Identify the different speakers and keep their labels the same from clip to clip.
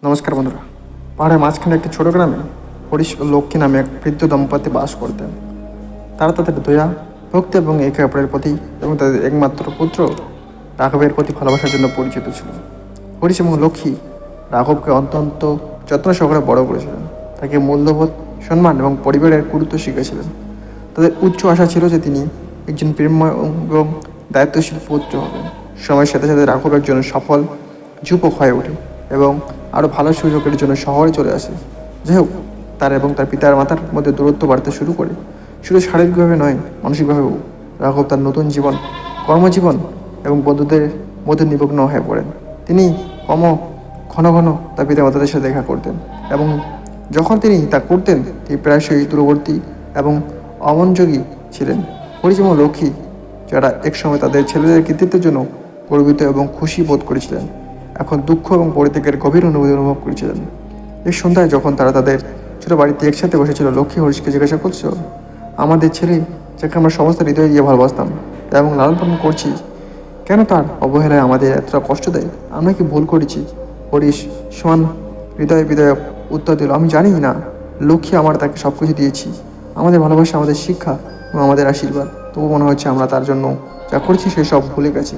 Speaker 1: নমস্কার বন্ধুরা। পাহাড়ের মাঝখানে একটি ছোট গ্রামে হরিশ ও লক্ষ্মী নামে এক বৃদ্ধ দম্পতি বাস করতেন। তারা তাদের দয়া, ভক্তি এবং একে অপরের প্রতি এবং তাদের একমাত্র পুত্র রাঘবের প্রতি ভালোবাসার জন্য পরিচিত ছিল। হরিশ এবং লক্ষ্মী রাঘবকে অত্যন্ত যত্ন সহকারে বড় করেছিলেন, তাকে মূল্যবোধ, সম্মান এবং পরিবারের গুরুত্ব শিখেছিলেন। তাদের উচ্চ আশা ছিল যে তিনি একজন প্রেমময় এবং দায়িত্বশীল পুত্র হবেন। সময়ের সাথে সাথে রাঘব একজন সফল যুবক হয়ে ওঠে এবং আরও ভালো সুযোগের জন্য শহরে চলে আসে। যাই হোক, তার এবং তার পিতার মাতার মধ্যে দূরত্ব বাড়তে শুরু করে। শুধু শারীরিকভাবে নয়, মানসিকভাবেও। রাঘব তার নতুন জীবন, কর্মজীবন এবং বন্ধুদের মধ্যে নিমগ্ন হয়ে পড়েন। তিনি ঘন ঘন তার পিতা মাতাদের সাথে দেখা করতেন এবং যখন তিনি তা করতেন তিনি প্রায়শই দূরবর্তী এবং অমনোযোগী ছিলেন। হরিশ এবং লক্ষ্মী, যারা একসময় তাদের ছেলেদের কৃতিত্বের জন্য গর্বিত এবং খুশি বোধ করেছিলেন, এখন দুঃখ এবং পরিত্যাগের গভীর অনুভূতি অনুভব করেছিলেন। এই সন্ধ্যায় যখন তারা তাদের ছোট বাড়িতে একসাথে বসেছিল, লক্ষ্মী হরিশকে জিজ্ঞাসা করছিল, আমাদের ছেলে, যাকে আমরা সমস্ত হৃদয় দিয়ে ভালোবাসতাম এবং লালন পালন করছি, কেন তার অবহেলায় আমাদের এতটা কষ্ট দেয়? আমরা কি ভুল করেছি? হরিশ সমান হৃদয় বিদয় উত্তর দিল, আমি জানি না লক্ষ্মী, আমার তাকে সব কিছু দিয়েছি, আমাদের ভালোবাসা, আমাদের শিক্ষা এবং আমাদের আশীর্বাদ। তবু মনে হচ্ছে আমরা তার জন্য যা করছি সেসব ভুলে গেছি।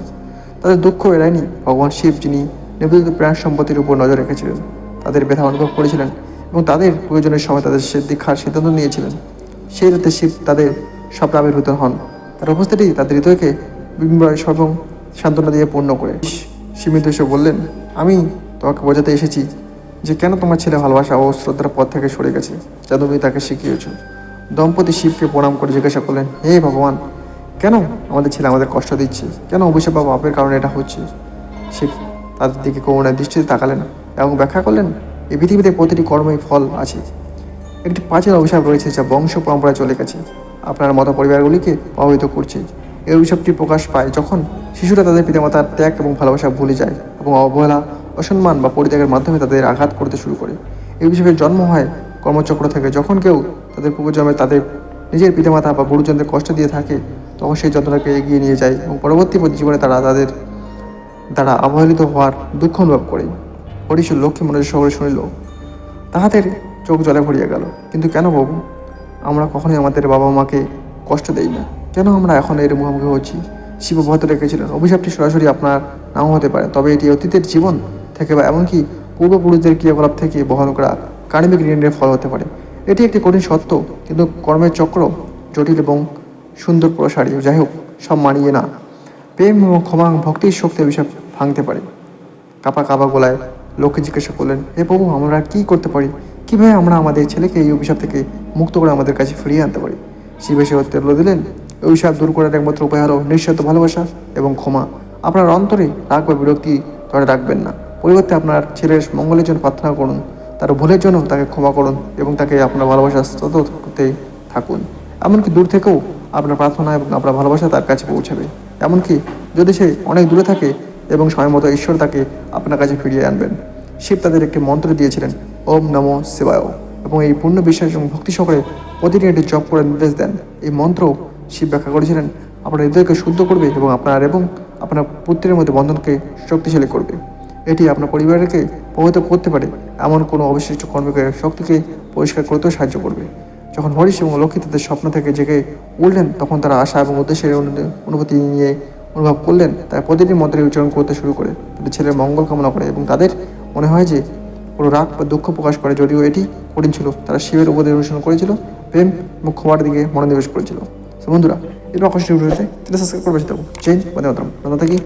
Speaker 1: তাদের দুঃখ এড়ায়নি ভগবান শিব, যিনি নিবেদিত প্রাণ সম্পত্তির উপর নজর রেখেছিলেন, তাদের ব্যথা অনুভব করেছিলেন এবং তাদের প্রয়োজনের সময় তাদের দীক্ষার সিদ্ধান্ত নিয়েছিলেন। সেই রাতে শিব তাদের স্বপ্নে আবির্ভূত হন। তার উপস্থিতি তাদের হৃদয়কে বিম্বয় সর্বং সান্ত্বনা দিয়ে পূর্ণ করে। সীমিত এসে বললেন, আমি তোমাকে বোঝাতে এসেছি যে কেন তোমার ছেলে ভালোবাসা ও শ্রদ্ধার পথ থেকে সরে গেছে, যা তুমি তাকে শিখিয়েছ। দম্পতি শিবকে প্রণাম করে জিজ্ঞাসা করলেন, হে ভগবান, কেন আমাদের ছেলে আমাদের কষ্ট দিচ্ছে? কেন অভিশাপ বা পাপের কারণে এটা হচ্ছে? শিব তাদের দিকে করুণার দৃষ্টিতে তাকালেন এবং ব্যাখ্যা করলেন, এই পৃথিবীতে প্রতিটি কর্মেই ফল আছে। একটি প্রাচীন অভিশাপ রয়েছে যা বংশ পরম্পরায় চলে গেছে, আপনার মতো পরিবারগুলিকে প্রভাবিত করছে। এই অভিশাপটি প্রকাশ পায় যখন শিশুরা তাদের পিতামাতার ত্যাগ এবং ভালোবাসা ভুলে যায় এবং অবহেলা, অসম্মান বা পরিত্যাগের মাধ্যমে তাদের আঘাত করতে শুরু করে। এই অভিশাপের জন্ম হয় কর্মচক্র থেকে। যখন কেউ তাদের পূর্বজন্মে তাদের নিজের পিতামাতা বা গুরুজনদের কষ্ট দিয়ে থাকে, তখন সেই যন্ত্রণাকে এগিয়ে নিয়ে যায় এবং পরবর্তী জীবনে তারা তাদের দ্বারা অবহেলিত হওয়ার দুঃখ অনুভব করে। হরিশ লক্ষ্মী মনোযোগ সহকারে শুনিল, তাহাদের চোখ জলে ভরিয়া গেল। কিন্তু কেন বাবু, আমরা কখনোই আমাদের বাবা মাকে কষ্ট দেই না, কেন আমরা এখন এর মুখোমুখি হচ্ছি? শিব অব্যাহত রেখেছিলেন, অভিশাপটি সরাসরি আপনার নাও হতে পারে, তবে এটি অতীতের জীবন থেকে বা এমনকি পূর্বপুরুষদের ক্রিয়াকলাপ থেকে বহন করা কার্মিক ঋণের ফল হতে পারে। এটি একটি কঠিন সত্য, কিন্তু কর্মের চক্র জটিল এবং সুন্দর প্রসারী। যাই হোক, সব মানিয়ে না। প্রেম এবং ক্ষমা, ভক্তির শক্তি অভিশাপ ভাঙতে পারে। কাপা গলায় লক্ষ্মী জিজ্ঞাসা করলেন, হে প্রভু, আমরা কি করতে পারি? কীভাবে আমরা আমাদের ছেলেকে এই অভিশাপ থেকে মুক্ত করে আমাদের কাছে ফিরিয়ে আনতে পারি? শিব এসে উত্তর দিলেন, এই অভিশাপ দূর করার একমাত্র উপায় হলো নিঃস্বার্থ ভালোবাসা এবং ক্ষমা। আপনার অন্তরে রাগ বা বিরক্তি ধরে রাখবেন না, পরিবর্তে আপনার ছেলের মঙ্গলের জন্য প্রার্থনা করুন, তার ভুলের জন্য তাকে ক্ষমা করুন এবং তাকে আপনার ভালোবাসা স্তত করতে থাকুন। এমনকি দূর থেকেও আপনার প্রার্থনা এবং আপনার ভালোবাসা তার কাছে পৌঁছাবে। এমনকি যদি সে অনেক দূরে থাকে এবং সময় মতো ঈশ্বর তাকে আপনার কাছে ফিরিয়ে আনবেন। শিব তাদের একটি মন্ত্র দিয়েছিলেন, ওম নমো শিবায়, এবং এই পূর্ণ বিশ্বাস এবং ভক্তি সহকারে প্রতিদিন এটি জপ করে নির্দেশ দেন। এই মন্ত্র শিব ব্যাখ্যা করেছিলেন আপনার হৃদয়কে শুদ্ধ করবে এবং আপনার পুত্রের মধ্যে বন্ধনকে শক্তিশালী করবে। এটি আপনার পরিবারকে প্রভাবিত করতে পারে, এমন কোনো অবশিষ্ট কর্মকে শক্তিকে পরিষ্কার করতেও সাহায্য করবে। যখন হরিশ এবং লক্ষ্মী তাদের স্বপ্ন থেকে জেগে উঠলেন, তখন তারা আশা এবং উদ্দেশ্যের অনুভূতি নিয়ে অনুভব করলেন। তাই প্রতিদিন মন্ত্রে উচ্চারণ করতে শুরু করে তাদের ছেলের মঙ্গল কামনা করে এবং তাদের মনে হয় যে কোনো রাগ বা দুঃখ প্রকাশ করে। যদিও এটি কঠিন ছিল, তারা শিবের উপদেশ অনুসরণ করেছিল, প্রেম এবং ক্ষমার দিকে মনোনিবেশ করেছিল। বন্ধুরা, এরকম আকর্ষণীয় ভিডিওতে সাবস্ক্রাইব করবে, চেঞ্জ মানে থাকি।